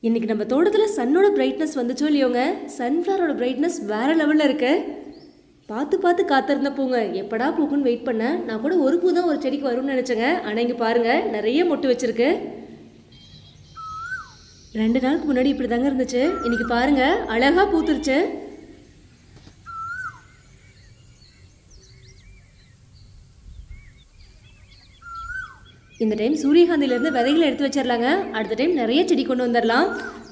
இன்றைக்கி நம்ம தோட்டத்தில் சன்னோட பிரைட்னஸ் வந்துச்சோ இல்லையோங்க. சன்ஃப்ளவரோட பிரைட்னஸ் வேறு லெவலில் இருக்கு. பார்த்து பார்த்து காத்திருந்த பூங்க எப்படா பூக்குன்னு வெயிட் பண்ணேன். நான் கூட ஒரு பூ தான் ஒரு செடிக்கு வரும்னு நினச்சேங்க. ஆனால் இங்கே பாருங்கள், நிறைய மொட்டு வச்சுருக்கு. 2 நாளுக்கு முன்னாடி இப்படி தாங்க இருந்துச்சு. இன்றைக்கி பாருங்கள், அழகாக பூத்துருச்சு. இந்த டைம் சூரியகாந்திலேருந்து விதைகளை எடுத்து வச்சிடலாங்க. அடுத்த டைம் நிறைய செடி கொண்டு வந்துடலாம்.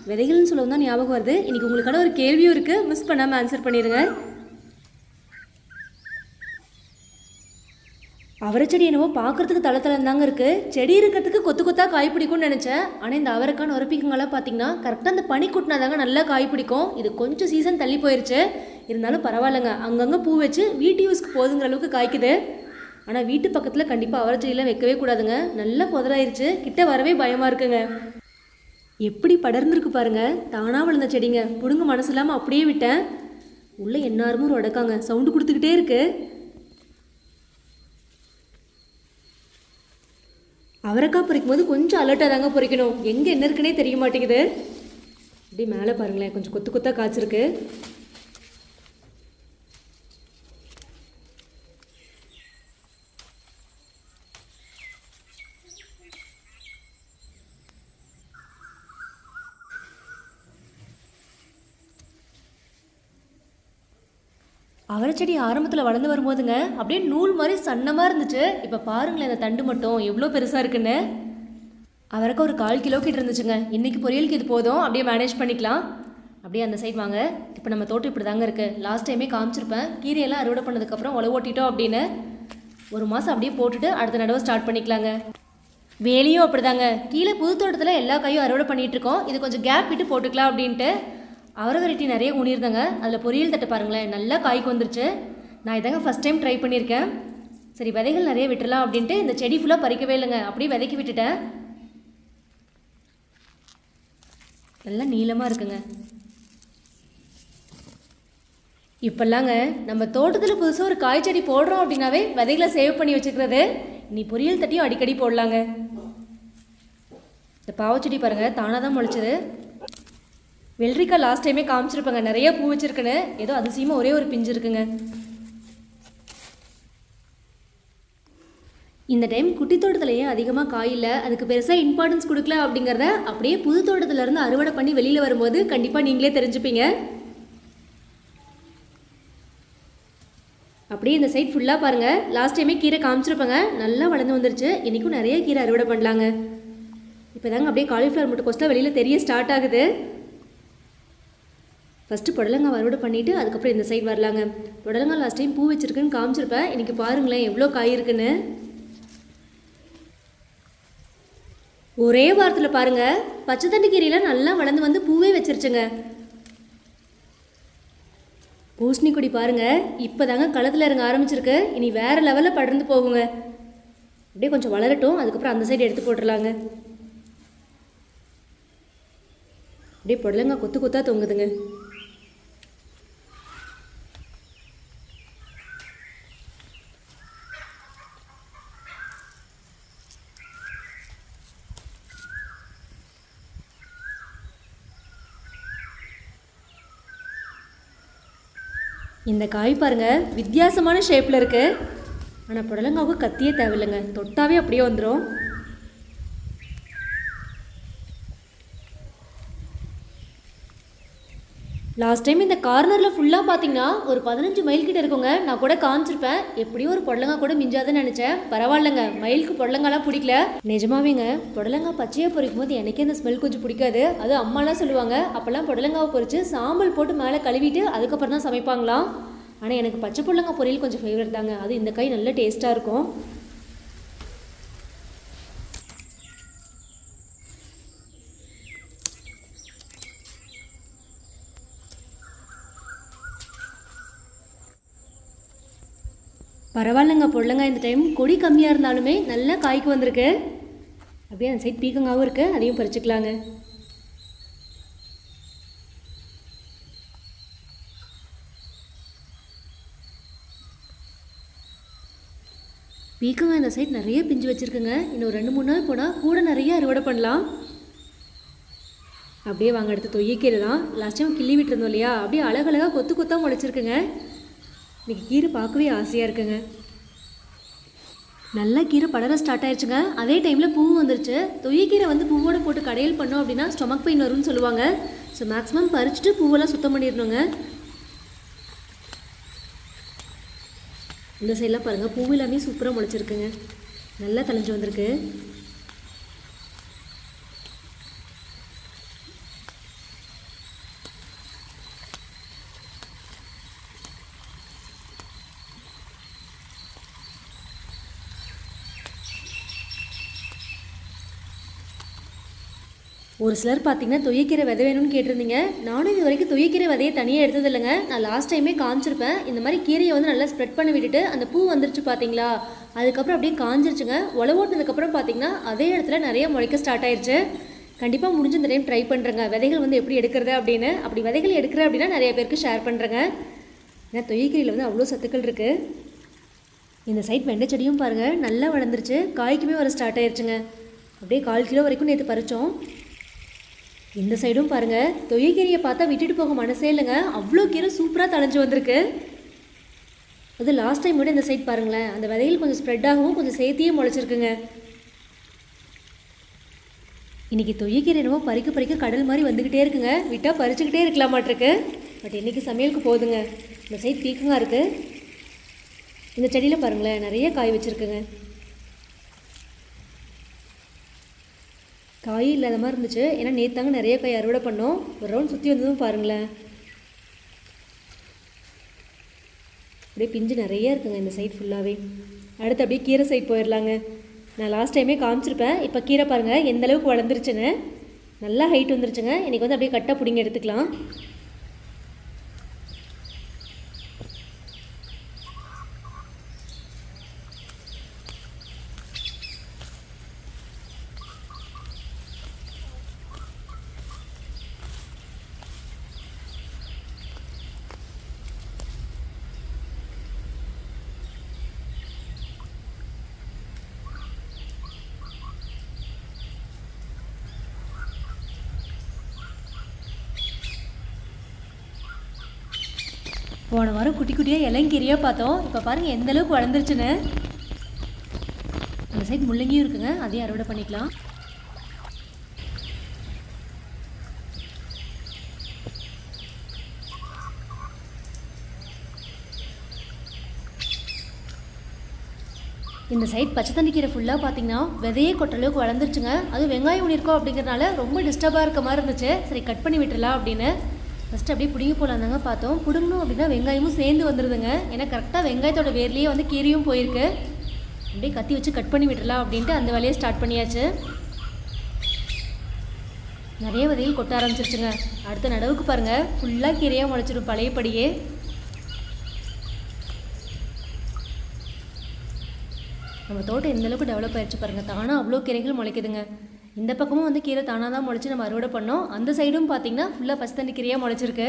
விதைகள்னு சொல்லவும் தான் ஞாபகம் வருது. இன்றைக்கி உங்களுக்கான ஒரு கேள்வியும் இருக்குது, மிஸ் பண்ணாமல் ஆன்சர் பண்ணிடுங்க. அவரைச்செடி என்னவோ பார்க்குறதுக்கு தளத்தளம் தாங்க இருக்குது. செடி இருக்கிறதுக்கு கொத்து கொத்தாக காய் பிடிக்கும்னு நினச்சேன். ஆனால் இந்த அவரைக்கான உரப்பிக்கங்களாம் பார்த்தீங்கன்னா கரெக்டாக அந்த பனி கொட்டினா தாங்க நல்லா காய் பிடிக்கும். இது கொஞ்சம் சீசன் தள்ளி போயிடுச்சு. இருந்தாலும் பரவாயில்லைங்க, அங்கங்கே பூ வச்சு வீட்டு யூஸ்க்கு போதுங்கிற அளவுக்கு காய்க்குது. ஆனால் வீட்டு பக்கத்தில் கண்டிப்பாக அவரைச்செடியெலாம் வைக்கவே கூடாதுங்க. நல்லா புதராயிருச்சு, கிட்ட வரவே பயமாக இருக்குங்க. எப்படி படர்ந்துருக்கு பாருங்கள், தானாக விழுந்த செடிங்க. பிடுங்க மனசு இல்லாமல் அப்படியே விட்டேன். உள்ளே எந்நேரமும் ஒரு உடக்காங்க, சவுண்டு கொடுத்துக்கிட்டே இருக்கு. அவரைக்காய் பொறிக்கும் போது கொஞ்சம் அலர்ட்டாக தாங்க பொறிக்கணும். எங்கே என்ன இருக்குன்னே தெரிய மாட்டேங்குது. இப்படி மேலே பாருங்களேன், கொஞ்சம் கொத்து கொத்தாக காய்ச்சிருக்கு. அவரைச்செடி ஆரம்பத்தில் வளர்ந்து வரும்போதுங்க அப்படியே நூல் மாதிரி சன்னமாக இருந்துச்சு. இப்போ பாருங்களேன், இந்த தண்டு மட்டும் எவ்வளோ பெருசாக இருக்குன்னு. அவரைக்காய் ஒரு 1/4 கிலோ கிட்ட இருந்துச்சுங்க. இன்றைக்கி பொரியலுக்கு இது போதும், அப்படியே மேனேஜ் பண்ணிக்கலாம். அப்படியே அந்த சைட் வாங்க. இப்போ நம்ம தோட்டம் இப்படி தாங்க இருக்குது. லாஸ்ட் டைமே காமிச்சிருப்பேன். கீரையெல்லாம் அறுவடை பண்ணதுக்கப்புறம் உழவு ஓட்டிட்டோம் அப்படின்னு. 1 மாதம் அப்படியே போட்டுட்டு அடுத்த நடவை ஸ்டார்ட் பண்ணிக்கலாங்க. வேலையும் அப்படி தாங்க. கீழே புது தோட்டத்தில் எல்லா காயும் அறுவடை பண்ணிகிட்ருக்கோம். இது கொஞ்சம் கேப் விட்டு போட்டுக்கலாம் அப்படின்ட்டு. அவரை வெரைட்டி நிறைய ஊனியிருந்தாங்க. அதில் பொரியல் தட்டை பாருங்களேன், நல்லா காய்க்கு வந்துருச்சு. நான் இதாங்க ஃபஸ்ட் டைம் ட்ரை பண்ணியிருக்கேன். சரி, விதைகள் நிறைய விட்டுடலாம் அப்படின்ட்டு இந்த செடி ஃபுல்லாக பறிக்கவே இல்லைங்க, அப்படியே விதைக்கி விட்டுட்டேன். நல்லா நீளமாக இருக்குங்க. இப்போல்லாங்க நம்ம தோட்டத்தில் புதுசாக ஒரு காய் செடி போடுறோம் அப்படின்னாவே விதைகளை சேவ் பண்ணி வச்சுக்கிறது. இனி பொரியல் தட்டியும் அடிக்கடி போடலாங்க. இந்த பாவச்செடி பாருங்கள், தானாக தான் முளைச்சது. வெள்ளரிக்காய் லாஸ்ட் டைமே காமிச்சிருப்பாங்க, நிறைய பூ வச்சுருக்குன்னு. ஏதோ அதிசயமாக ஒரே ஒரு பிஞ்சு இருக்குங்க. இந்த டைம் குட்டி தோட்டத்துலேயே அதிகமாக காய் இல்லை, அதுக்கு பெருசாக இம்பார்ட்டன்ஸ் கொடுக்கல அப்படிங்கிறத அப்படியே புது தோட்டத்துலேருந்து அறுவடை பண்ணி வெளியில் வரும்போது கண்டிப்பாக நீங்களே தெரிஞ்சுப்பீங்க. அப்படியே இந்த சைட் ஃபுல்லாக பாருங்கள், லாஸ்ட் டைமே கீரை காமிச்சிருப்பாங்க, நல்லா வளர்ந்து வந்துருச்சு. இன்றைக்கும் நிறைய கீரை அறுவடை பண்ணலாங்க. இப்போ தாங்க அப்படியே காலிஃப்ளவர் மட்டும் கொஸ்ட்டாக வெளியில் தெரிய ஸ்டார்ட் ஆகுது. ஃபஸ்ட்டு புடலங்காய் அறுவடை பண்ணிவிட்டு அதுக்கப்புறம் இந்த சைடு வரலாங்க. புடலங்காய் லாஸ்ட் டைம் பூ வச்சுருக்குன்னு காமிச்சிருப்பேன். இன்றைக்கி பாருங்களேன் எவ்வளோ காய் இருக்குன்னு. ஒரே வாரத்தில் பாருங்கள், பச்சை தண்டு கீரையெல்லாம் நல்லா வளர்ந்து வந்து பூவே வச்சிருச்சுங்க. பூசணி கொடி பாருங்கள், இப்போ தாங்க களத்தில் இறங்க ஆரம்பிச்சிருக்கு. இனி வேறு லெவலில் படர்ந்து போகுங்க. அப்படியே கொஞ்சம் வளரட்டும், அதுக்கப்புறம் அந்த சைடு எடுத்து போட்டுடலாங்க. அப்படியே புடலங்காய் கொத்து கொத்தாக தொங்குதுங்க. இந்த காய் பாருங்கள், வித்தியாசமான ஷேப்பில் இருக்குது. ஆனால் புடலங்காவுக்கு கத்தியே தேவையில்லைங்க, தொட்டாவே அப்படியே வந்துடும். லாஸ்ட் டைம் இந்த கார்னரில் ஃபுல்லாக பார்த்தீங்கன்னா ஒரு 15 மைல் கிட்ட இருக்குங்க. நான் கூட காமிச்சிருப்பேன். எப்படியும் ஒரு புடலங்காய் கூட மிஞ்சாதுன்னு நினச்சேன். பரவாயில்லைங்க, மயிலுக்கு புடலங்காலாம் பிடிக்கல. நிஜமாவேங்க, புடலங்காய் பச்சையாக பொறிக்கும் போது எனக்கே அந்த ஸ்மெல் கொஞ்சம் பிடிக்காது. அது அம்மாலாம் சொல்லுவாங்க, அப்போல்லாம் புடலங்காவை பொறிச்சு சாம்பல் போட்டு மேலே கழுவிட்டு அதுக்கப்புறம் தான் சமைப்பாங்களாம். ஆனால் எனக்கு பச்சை புடலங்காய் பொரியல் கொஞ்சம் ஃபேவரட் தாங்க. அது இந்த காய் நல்ல டேஸ்ட்டாக இருக்கும். பரவாயில்லைங்க, புடலங்காய் இந்த டைம் கொடி கம்மியாக இருந்தாலுமே நல்லா காய்க்கு வந்திருக்கு. அப்படியே அந்த சைட் பீக்கங்காவும் இருக்குது, அதையும் பறிச்சுக்கலாங்க. பீக்கங்காய் இந்த சைட் நிறைய பிஞ்சு வச்சுருக்குங்க. இன்னும் 2-3 நாள் போனால் கூட நிறைய அறுவடை பண்ணலாம். அப்படியே வாங்க எடுத்து தொய்யக்கீரை தான் லாஸ்ட் டைம் கிள்ளி விட்டுருந்தோம் இல்லையா, அப்படியே அழகழகாக கொத்து கொத்தாக முளைச்சிருக்குங்க. இன்றைக்கி கீரை பார்க்கவே ஆசையாக இருக்குங்க. நல்லா கீரை படர ஸ்டார்ட் ஆயிடுச்சுங்க. அதே டைமில் பூவும் வந்துருச்சு. தொய்யக்கீரை வந்து பூவோடு போட்டு கடையில் பண்ணோம் அப்படின்னா ஸ்டொமக் பெயின் வரும்னு சொல்லுவாங்க. ஸோ மேக்ஸிமம் பறிச்சுட்டு பூவெல்லாம் சுத்தம் பண்ணிடணுங்க. இந்த சைடெலாம் பாருங்கள், பூ எல்லாமே சூப்பராக முளைச்சிருக்குங்க. நல்லா தளைஞ்சு வந்திருக்கு. ஒரு சிலர் பார்த்தீங்கன்னா தொய்யக்கீரை விதை வேணும்னு கேட்டிருந்தீங்க. நானும் இது வரைக்கும் தொய்யக்கீரை விதையை தனியாக எடுத்தது இல்லைங்க. நான் லாஸ்ட் டைமே காமிச்சிருப்பேன். இந்த மாதிரி கீரையை வந்து நல்லா ஸ்ப்ரெட் பண்ணி விட்டுட்டு அந்த பூ வந்துருச்சு பார்த்தீங்களா, அதுக்கப்புறம் அப்படியே காஞ்சிருச்சுங்க. உழவோட்டினதுக்கப்புறம் பார்த்தீங்கன்னா அதே இடத்துல நிறைய முளைக்க ஸ்டார்ட் ஆயிடுச்சு. கண்டிப்பாக முடிஞ்ச இந்த டைம் ட்ரை பண்ணுறேங்க விதைகள் வந்து எப்படி எடுக்கிறது அப்படின்னு. அப்படி விதைகள் எடுக்கிறேன் அப்படின்னா நிறைய பேருக்கு ஷேர் பண்ணுறேங்க. ஏன்னா தொய்யக்கீரையில் வந்து அவ்வளோ சத்துக்கள் இருக்குது. இந்த சைட் வெண்டை செடியும் பாருங்கள் நல்லா வளர்ந்துருச்சு. காய்க்குமே வர ஸ்டார்ட் ஆயிடுச்சுங்க. அப்படியே 1/4 கிலோ வரைக்கும் நேற்று பறித்தோம். இந்த சைடும் பாருங்கள், தொய்யக்கீரையை பார்த்தா விட்டுட்டு போக மனசே இல்லைங்க. அவ்வளோ கீரை சூப்பராக தளைஞ்சு வந்திருக்கு. அது லாஸ்ட் டைம் விட இந்த சைட் பாருங்களேன், அந்த விதைகள் கொஞ்சம் ஸ்ப்ரெட் ஆகவும் கொஞ்சம் சேர்த்தியே முளைச்சிருக்குங்க. இன்றைக்கி தொய்யக்கீரை என்னவோ பறிக்க கடல் மாதிரி வந்துக்கிட்டே இருக்குங்க. விட்டால் பறிச்சுக்கிட்டே இருக்கலாமாட்டிருக்கு. பட் இன்றைக்கி சமையலுக்கு போகுதுங்க. இந்த சைட் பீக்கங்காக இருக்குது. இந்த செடியில் பாருங்களேன் நிறைய காய் வச்சுருக்குங்க. காய் இல்லாத மாதிரி இருந்துச்சு. ஏன்னா நேற்றாங்க நிறைய காய் அறுவடை பண்ணோம். ஒரு ரவுண்ட் சுற்றி வந்ததும் பாருங்களேன், அப்படியே பிஞ்சு நிறைய இருக்குங்க இந்த சைட் ஃபுல்லாகவே. அடுத்து அப்படியே கீரை சைட் போயிடலாங்க. நான் லாஸ்ட் டைமே காமிச்சிருப்பேன். இப்போ கீரை பாருங்கள் எந்த அளவுக்கு வளர்ந்துருச்சுன்னு. நல்லா ஹைட் வந்துருச்சுங்க. இன்றைக்கி வந்து அப்படியே கட்டாக பிடிங்க எடுத்துக்கலாம். போன வாரம் குட்டி குட்டியாக இளங்கீரையாக பார்த்தோம். இப்போ பாருங்கள் எந்த அளவுக்கு வளர்ந்துருச்சுன்னு. அந்த சைட் முள்ளங்கியும் இருக்குங்க, அதையும் அறுவடை பண்ணிக்கலாம். இந்த சைட் பச்சை தண்ணி கீரை ஃபுல்லாக பார்த்தீங்கன்னா விதையே கொட்ட அளவுக்கு வளர்ந்துருச்சுங்க. அதுவும் வெங்காயம் ஊனிருக்கோம் அப்படிங்கிறனால ரொம்ப டிஸ்டர்பாக இருக்க மாதிரி இருந்துச்சு. சரி கட் பண்ணி விட்டுலாம் அப்படின்னு ஃபஸ்ட்டு அப்படியே பிடிங்கி போகலாம் தாங்க பார்த்தோம். பிடுங்கணும் அப்படின்னா வெங்காயமும் சேர்ந்து வந்துடுதுங்க. ஏன்னா கரெக்டாக வெங்காயத்தோட வேர்லேயே வந்து கீரையும் போயிருக்கு. அப்படியே கத்தி வச்சு கட் பண்ணி விட்டுடலாம் அப்படின்ட்டு அந்த வேலையை ஸ்டார்ட் பண்ணியாச்சு. நிறைய விதைகள் கொட்ட ஆரம்பிச்சிருச்சுங்க. அடுத்த நடவுக்கு பாருங்கள் ஃபுல்லாக கீரையாக முளைச்சிடும் பழையபடியே. நம்ம தோட்டம் எந்தளவுக்கு டெவலப் ஆயிடுச்சு பாருங்கள். தானாக அவ்வளோ கீரைகள் முளைக்குதுங்க. இந்த பக்கமும் வந்து கீரை தானாக தான் முளைச்சி நம்ம அறுவடை பண்ணோம். அந்த சைடும் பார்த்திங்கன்னா ஃபுல்லாக பச்சை தண்ணி கீரையாக முளைச்சிருக்கு.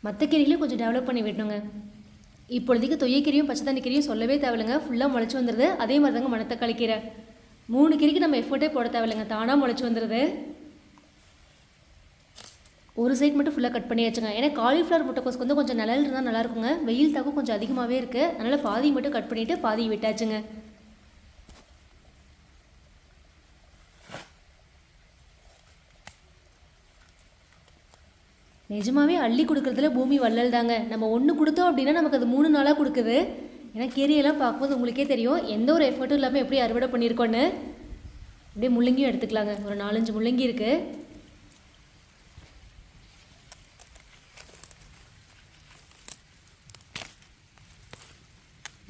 மற்ற கீரைகளையும் கொஞ்சம் டெவலப் பண்ணி விடணுங்க. இப்பொழுதுக்கு தொய்யக்கீரையும் பச்சை தண்ணி கீரையும் சொல்லவே தேவையில்லைங்க, ஃபுல்லாக முளைச்சி வந்துடுது. அதே மாதிரி தாங்க மணத்தக்காளி கீரை. 3 கீரைக்கு நம்ம எஃபர்ட்டே போட தேவையில்லைங்க, தானாக முளைச்சி வந்துடுது. ஒரு சைட் மட்டும் ஃபுல்லாக கட் பண்ணியாச்சுங்க. ஏன்னா காலிஃப்ளவர் முட்டைக்கோஸ்க்கு வந்து கொஞ்சம் நிழல் இருந்தால் நல்லாயிருக்குங்க. வெயில் தாக்கம் கொஞ்சம் அதிகமாகவே இருக்குது. அதனால் பாதி மட்டும் கட் பண்ணிவிட்டு பாதி விட்டாச்சுங்க. நிஜமாகவே அள்ளி கொடுக்குறதுல பூமி வள்ளல் தாங்க. நம்ம ஒன்று கொடுத்தோம் அப்படின்னா நமக்கு அது 3 நாளாக கொடுக்குது. ஏன்னா கீரையெல்லாம் பார்க்கும்போது உங்களுக்கே தெரியும் எந்த ஒரு எஃபர்ட்டும் இல்லாமல் எப்படி அறுவடை பண்ணியிருக்கோன்னு. அப்படியே முள்ளங்கியும் எடுத்துக்கலாங்க. ஒரு 4-5 முள்ளங்கி இருக்குது.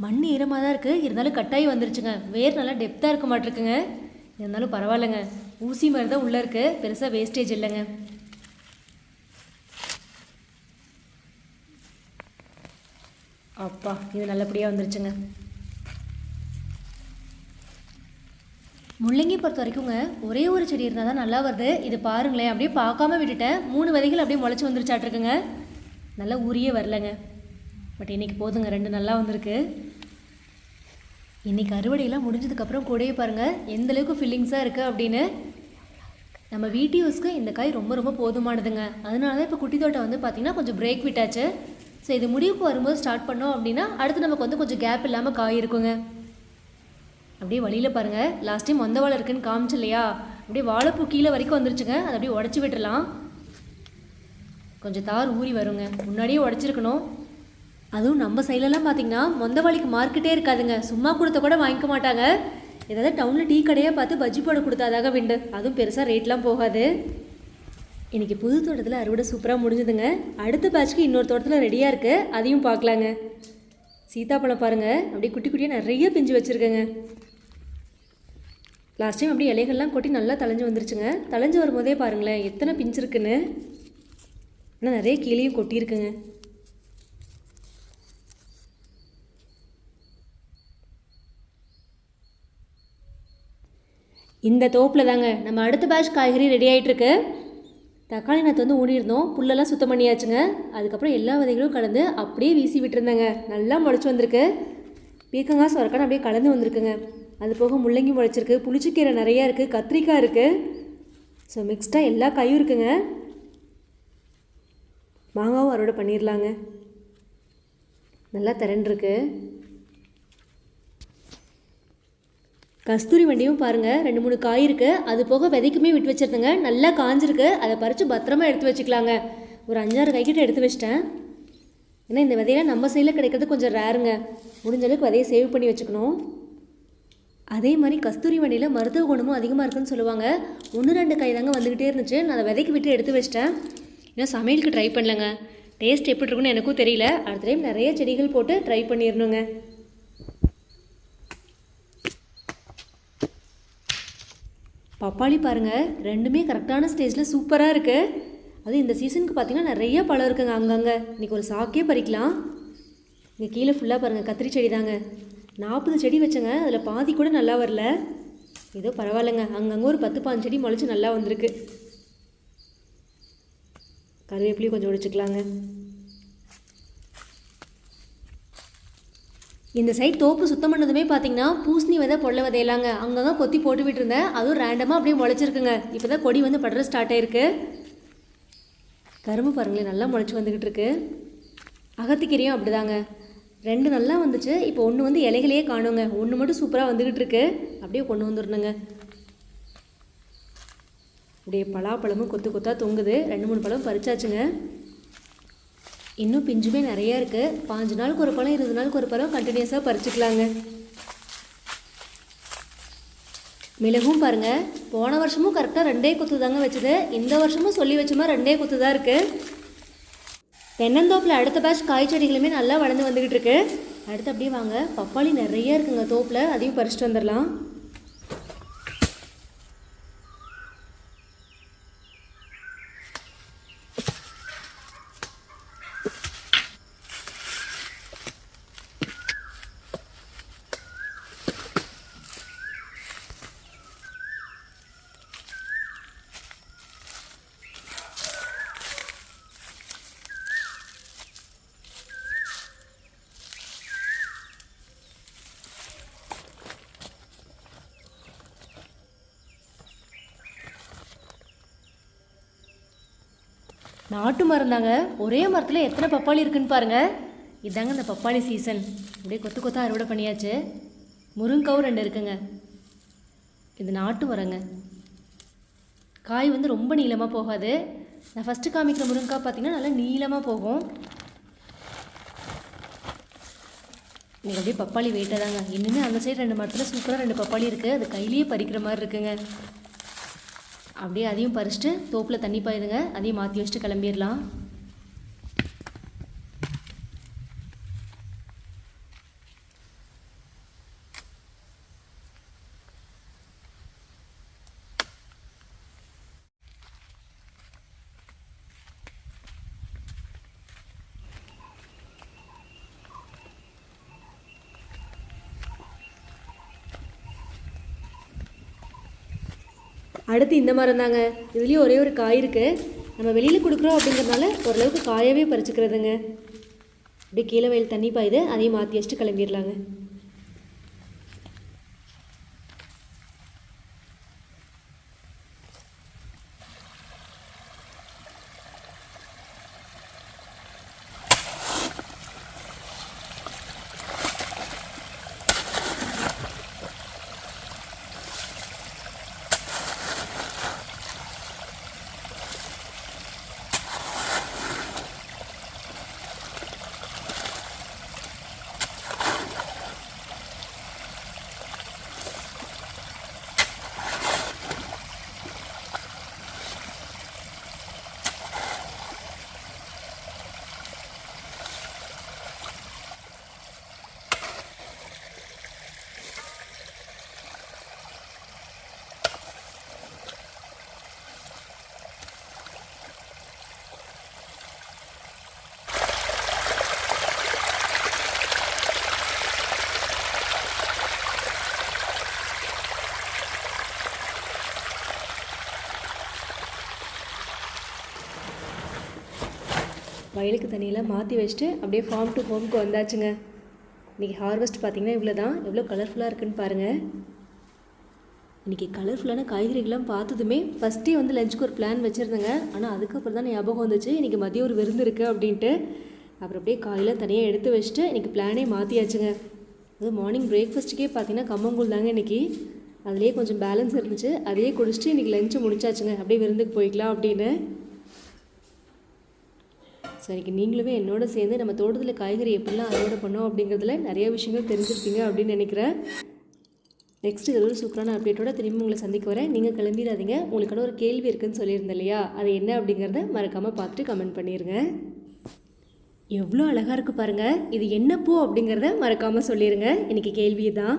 மண் ஈரமாக தான் இருக்குது, இருந்தாலும் கட்டாயி வந்துருச்சுங்க. வேர் நல்லா டெப்த்தாக இருக்க மாட்டிருக்குங்க. இருந்தாலும் பரவாயில்லைங்க, ஊசி மாதிரி தான் உள்ளே இருக்குது, பெருசாக வேஸ்டேஜ் இல்லைங்க. அப்பா இது நல்லபடியாக வந்துருச்சுங்க. முள்ளங்கி பொறுத்த வரைக்குங்க ஒரே ஒரு செடி இருந்தால் தான் நல்லா வருது. இது பாருங்களேன், அப்படியே பார்க்காம விட்டுட்டேன். 3 விதைகள் அப்படியே முளைச்சி வந்துருச்சாட்ருக்குங்க. நல்லா ஊறியே வரலங்க. பட் இன்றைக்கி போதுங்க, 2 நல்லா வந்திருக்கு. இன்றைக்கி அறுவடையெல்லாம் முடிஞ்சதுக்கப்புறம் கூடயே பாருங்கள் எந்தளவுக்கு ஃபில்லிங்ஸாக இருக்குது அப்படின்னு. நம்ம வீட்டு யூஸ்க்கு இந்த காய் ரொம்ப ரொம்ப போதுமானதுங்க. அதனால தான் இப்போ குட்டி தோட்டம் வந்து பார்த்திங்கன்னா கொஞ்சம் பிரேக் விட்டாச்சு. ஸோ இது முடிவுக்கு வரும்போது ஸ்டார்ட் பண்ணோம் அப்படின்னா அடுத்து நமக்கு வந்து கொஞ்சம் கேப் இல்லாமல் காய் இருக்குங்க. அப்படியே வழியில் பாருங்கள், லாஸ்ட் டைம் மொந்த வாழை இருக்குன்னு காமிச்சு இல்லையா, அப்படியே வாழைப்பூ கீழே வரைக்கும் வந்துருச்சுங்க. அதை அப்படியே உடச்சி விட்டுடலாம். கொஞ்சம் தார் ஊறி வருங்க, முன்னாடியே உடச்சிருக்கணும். அதுவும் நம்ம சைட்லலாம் பார்த்திங்கன்னா மொந்த வாழைக்கு மார்க்கெட்டே இருக்காதுங்க. சும்மா கொடுத்த கூட வாங்கிக்க மாட்டாங்க. ஏதாவது டவுனில் டீ கடையாக பார்த்து பஜ்ஜி போட கொடுத்தாதாக விண்டு, அதுவும் பெருசாக ரேட்லாம் போகாது. இன்றைக்கி புது தோட்டத்தில் அறுவடை சூப்பராக முடிஞ்சுதுங்க. அடுத்த பேட்ச்க்கு இன்னொரு தோட்டத்தில் ரெடியாக இருக்குது, அதையும் பார்க்கலாங்க. சீத்தாப்பழம் பாருங்கள், அப்படியே குட்டி குட்டியாக நிறைய பிஞ்சு வச்சுருக்கேங்க. லாஸ்ட் டைம் அப்படியே இலைகள்லாம் கொட்டி நல்லா தளைஞ்சு வந்துருச்சுங்க. தளைஞ்சு வரும்போதே பாருங்களேன் எத்தனை பிஞ்சு இருக்குன்னு. ஆனால் நிறைய கீழேயும் கொட்டியிருக்குங்க. இந்த தோப்பில் தாங்க நம்ம அடுத்த பேட்ச் காய்கறி ரெடி ஆகிட்டுருக்கு. தக்காளி நாற்று வந்து ஊடியிருந்தோம், புல்லெல்லாம் சுத்தம் பண்ணியாச்சுங்க. அதுக்கப்புறம் எல்லா விதைகளும் கலந்து அப்படியே வீசி விட்டுருந்தேங்க. நல்லா முளைச்சி வந்திருக்கு. பீக்கங்காய் சொரக்கான அப்படியே கலந்து வந்திருக்குங்க. அது போக முள்ளங்கி முளைச்சிருக்கு, புளிச்சக்கீரை நிறையா இருக்குது, கத்திரிக்காய் இருக்குது. ஸோ மிக்ஸ்டாக எல்லா காயும் இருக்குங்க. மாங்காவும் அறுவடை பண்ணிடலாங்க. நல்லா திரண்டிருக்கு. கஸ்தூரி வண்டியும் பாருங்கள், 2-3 காய் இருக்குது. அது போக விதைக்குமே விட்டு வச்சுருந்தேங்க. நல்லா காஞ்சிருக்கு. அதை பறித்து பத்திரமா எடுத்து வச்சுக்கலாங்க. ஒரு 5-6 காய்கிட்ட எடுத்து வச்சிட்டேன். ஏன்னா இந்த விதையெல்லாம் நம்ம சைடில் கிடைக்கிறது கொஞ்சம் ரேருங்க. முடிஞ்ச அளவுக்கு விதையை சேவ் பண்ணி வச்சுக்கணும். அதே மாதிரி கஸ்தூரி வண்டியில் மருத்துவ குணமும் அதிகமாக இருக்குதுன்னு சொல்லுவாங்க. 1-2 காய் தாங்க வந்துக்கிட்டே இருந்துச்சு. நான் அதை விதைக்கு விட்டு எடுத்து வச்சிட்டேன். ஏன்னா சமையலுக்கு ட்ரை பண்ணலங்க. டேஸ்ட் எப்படி இருக்குன்னு எனக்கும் தெரியல. அடுத்த டைம் நிறைய செடிகள் போட்டு ட்ரை பண்ணிடணுங்க. பப்பாளி பாருங்கள், ரெண்டுமே கரெக்டான ஸ்டேஜில் சூப்பராக இருக்குது. அதுவும் இந்த சீசனுக்கு பார்த்திங்கன்னா நிறைய பழம் இருக்குங்க. அங்கங்கே இன்றைக்கி ஒரு சாக்கே பறிக்கலாம். இங்கே கீழே ஃபுல்லாக பாருங்கள் கத்திரி செடி தாங்க. 40 செடி வச்சேங்க, அதில் பாதி கூட நல்லா வரல. ஏதோ பரவாயில்லைங்க, அங்கங்கே ஒரு 10-15 செடி முளைச்சி நல்லா வந்திருக்கு. கருவேப்பிலையும் கொஞ்சம் ஒடிச்சிக்கலாங்க. இந்த சைட் தோப்பு சுத்தம் பண்ணதுமே பார்த்தீங்கன்னா பூசணி விதை பொல்ல விதையலாங்க அங்கங்கே கொத்தி போட்டு விட்டுருந்தேன். அதுவும் ரேண்டமாக அப்படியே முளைச்சிருக்குங்க. இப்போ தான் கொடி வந்து படுற ஸ்டார்ட் ஆகிருக்கு. கரும்பு பாருங்களேன் நல்லா முளைச்சி வந்துக்கிட்டு இருக்கு. அகத்திக்கீரையும் அப்படிதாங்க, 2 நல்லா வந்துச்சு. இப்போ ஒன்று வந்து இலைகளையே காணுங்க, ஒன்று மட்டும் சூப்பராக வந்துக்கிட்டு இருக்கு. அப்படியே கொண்டு வந்துடணுங்க. அப்படியே பலாப்பழமும் கொத்து கொத்தாக தொங்குது. 2-3 பழம் பறிச்சாச்சுங்க. இன்னும் பிஞ்சுமே நிறையா இருக்குது. 5 நாளுக்கு ஒரு பழம், 20 நாளுக்கு ஒரு பழம் கண்டினியூஸாக பறிச்சுக்கலாங்க. மிளகும் பாருங்கள், போன வருஷமும் கரெக்டாக 2 கொத்து தாங்க வச்சுது. இந்த வருஷமும் சொல்லி வச்சோமா 2 கொத்து தான் இருக்குது. தென்னந்தோப்பில் அடுத்த பேட்ச் காய் செடிகளுமே நல்லா வளர்ந்து வந்துக்கிட்டு இருக்கு. அடுத்து அப்படியே வாங்க, பப்பாளி நிறைய இருக்குங்க தோப்பில், அதையும் பறிச்சுட்டு வந்துடலாம். நாட்டு மரம் தாங்க, ஒரே மரத்தில் எத்தனை பப்பாளி இருக்குன்னு பாருங்கள். இதாங்க இந்த பப்பாளி சீசன். அப்படியே கொத்து கொத்தாக அறுவடை பண்ணியாச்சு. முருங்காவும் 2 இருக்குங்க. இது நாட்டு மரங்க. காய் வந்து ரொம்ப நீளமாக போகாது. நான் ஃபஸ்ட்டு காமிக்கிற முருங்காய் பார்த்திங்கன்னா நல்லா நீளமாக போகும். நீங்கள் அப்படியே பப்பாளி வெயிட்டாக தாங்க. இன்னுமே அந்த சைடு 2 மரத்தில் சூப்பராக 2 பப்பாளி இருக்குது. அது கையிலேயே பறிக்கிற மாதிரி இருக்குங்க. அப்படியே அதையும் பறிச்சுட்டு தோப்பில் தண்ணி பாயுதுங்க, அதையும் மாற்றி வச்சுட்டு கிளம்பிடலாம். அடுத்து இந்த மரம் தாங்க. இதுலேயும் ஒரே ஒரு காய் இருக்குது. நம்ம வெளியில் கொடுக்குறோம் அப்படிங்கிறதுனால ஓரளவுக்கு காயவே பறிச்சுக்கிறதுங்க. அப்படியே கீழே வயல் தண்ணி பாயுது, அதையும் மாற்றி வச்சுட்டு கிளம்பிடலாங்க. வயலுக்கு தண்ணியெல்லாம் மாற்றி வச்சுட்டு அப்படியே ஃபார்ம் டு ஹோம்க்கு வந்தாச்சுங்க. இன்றைக்கி ஹார்வெஸ்ட் பார்த்திங்கன்னா இவ்வளோ தான். எவ்வளோ கலர்ஃபுல்லாக இருக்குன்னு பாருங்கள். இன்றைக்கி கலர்ஃபுல்லான காய்கறிகள்லாம் பார்த்ததுமே ஃபஸ்ட்டே வந்து லஞ்சுக்கு ஒரு பிளான் வச்சுருந்தேங்க. ஆனால் அதுக்கப்புறம் தான் ஞாபகம் வந்துச்சு இன்றைக்கி மதியம் ஒரு விருந்து இருக்குது அப்படின்ட்டு. அப்புறம் அப்படியே காயெல்லாம் தனியாக எடுத்து வச்சுட்டு இன்றைக்கி பிளானே மாற்றியாச்சுங்க. அது மார்னிங் பிரேக்ஃபாஸ்ட்டுக்கே பார்த்திங்கன்னா கம்மங்கூழ் தாங்க இன்றைக்கி. அதுலேயே கொஞ்சம் பேலன்ஸ் இருந்துச்சு, அதையே குடிச்சிட்டு இன்றைக்கி லஞ்சு முடிச்சாச்சுங்க. அப்படியே விருந்துக்கு போய்க்கலாம் அப்படின்னு. ஸோ இன்றைக்கி நீங்களுமே என்னோட சேர்ந்து நம்ம தோட்டத்தில் காய்கறி எப்படிலாம் அறுவடை பண்ணோம் அப்படிங்கிறதுல நிறைய விஷயங்கள் தெரிஞ்சிருப்பீங்க அப்படின்னு நினைக்கிறேன். நெக்ஸ்ட்டு இது ஒரு சூப்பரான அப்டேட்டோட திரும்பி உங்களை சந்திக்க வரேன். நீங்கள் கிளம்பிடாதீங்க. உங்களுக்கான ஒரு கேள்வி இருக்குதுன்னு சொல்லியிருந்தேன் இல்லையா, அது என்ன அப்படிங்கிறத மறக்காமல் பார்த்துட்டு கமெண்ட் பண்ணிடுங்க. எவ்வளோ அழகாக இருக்குது பாருங்கள். இது என்ன பூ அப்படிங்கிறத மறக்காமல் சொல்லிடுங்க. இன்றைக்கி கேள்வி தான்.